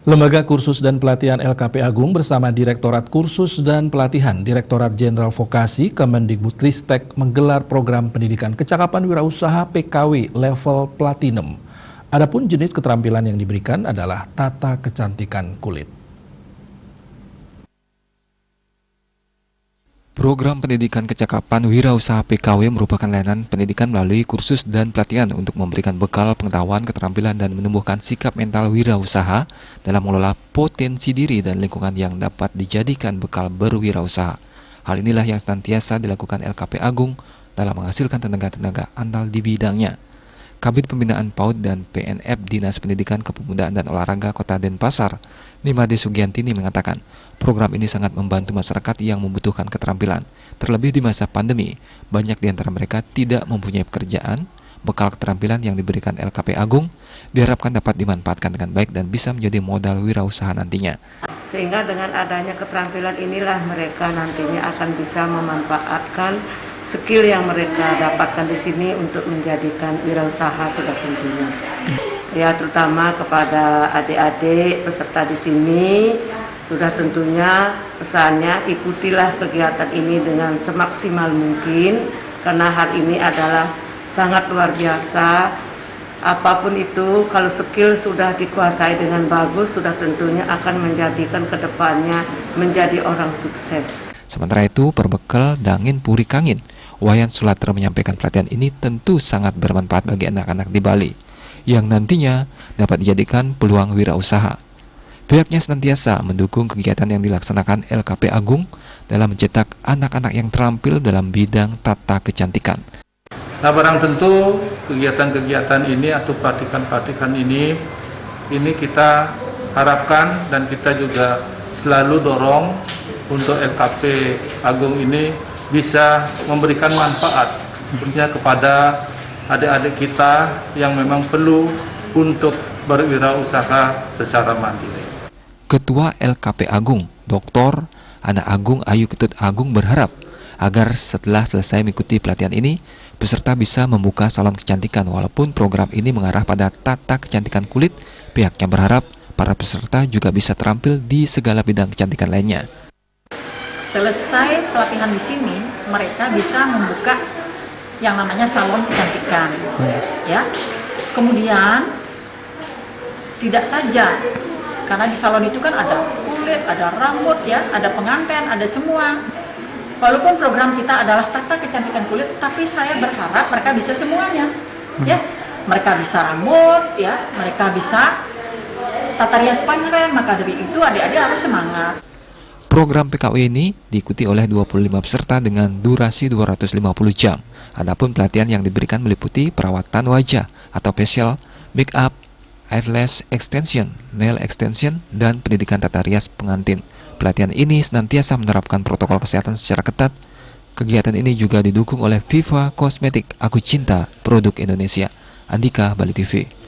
Lembaga Kursus dan Pelatihan LKP Agung bersama Direktorat Kursus dan Pelatihan Direktorat Jenderal Vokasi Kemendikbudristek menggelar program pendidikan kecakapan wirausaha PKW level Platinum. Adapun jenis keterampilan yang diberikan adalah tata kecantikan kulit. Program pendidikan kecakapan wirausaha PKW merupakan layanan pendidikan melalui kursus dan pelatihan untuk memberikan bekal pengetahuan, keterampilan, dan menumbuhkan sikap mental wirausaha dalam mengelola potensi diri dan lingkungan yang dapat dijadikan bekal berwirausaha. Hal inilah yang senantiasa dilakukan LKP Agung dalam menghasilkan tenaga-tenaga andal di bidangnya. Kabid Pembinaan PAUD dan PNF Dinas Pendidikan Kepemudaan dan Olahraga Kota Denpasar, Nimade Sugiantini mengatakan, program ini sangat membantu masyarakat yang membutuhkan keterampilan. Terlebih di masa pandemi, banyak di antara mereka tidak mempunyai pekerjaan. Bekal keterampilan yang diberikan LKP Agung diharapkan dapat dimanfaatkan dengan baik dan bisa menjadi modal wirausaha nantinya. Sehingga dengan adanya keterampilan inilah mereka nantinya akan bisa memanfaatkan skill yang mereka dapatkan di sini untuk menjadikan wirausaha sudah tentunya. Ya, terutama kepada adik-adik peserta di sini, sudah tentunya pesannya ikutilah kegiatan ini dengan semaksimal mungkin karena hal ini adalah sangat luar biasa. Apapun itu, kalau skill sudah dikuasai dengan bagus, sudah tentunya akan menjadikan kedepannya menjadi orang sukses. Sementara itu, perbekal Dangin Puri Kangin, Wayan Sulatra menyampaikan pelatihan ini tentu sangat bermanfaat bagi anak-anak di Bali, yang nantinya dapat dijadikan peluang wirausaha. Pihaknya senantiasa mendukung kegiatan yang dilaksanakan LKP Agung dalam mencetak anak-anak yang terampil dalam bidang tata kecantikan. Nah, barang tentu kegiatan-kegiatan ini atau pelatihan-pelatihan ini kita harapkan dan kita juga selalu dorong untuk LKP Agung ini bisa memberikan manfaat khususnya kepada adik-adik kita yang memang perlu untuk berwirausaha secara mandiri. Ketua LKP Agung, Dr. Ana Agung Ayu Ketut Agung berharap agar setelah selesai mengikuti pelatihan ini, peserta bisa membuka salon kecantikan. Walaupun program ini mengarah pada tata kecantikan kulit, pihaknya berharap para peserta juga bisa terampil di segala bidang kecantikan lainnya. Selesai pelatihan di sini, mereka bisa membuka yang namanya salon kecantikan, ya. Kemudian tidak saja, karena di salon itu kan ada kulit, ada rambut, ya, ada pengantin, ada semua. Walaupun program kita adalah tata kecantikan kulit, tapi saya berharap mereka bisa semuanya, ya. Mereka bisa rambut, ya, mereka bisa tata rias pangeran. Maka dari itu adik-adik harus semangat. Program PKW ini diikuti oleh 25 peserta dengan durasi 250 jam. Adapun pelatihan yang diberikan meliputi perawatan wajah atau facial, make up, eyelash extension, nail extension, dan pendidikan tata rias pengantin. Pelatihan ini senantiasa menerapkan protokol kesehatan secara ketat. Kegiatan ini juga didukung oleh Viva Kosmetik Aku Cinta Produk Indonesia. Andika, Bali TV.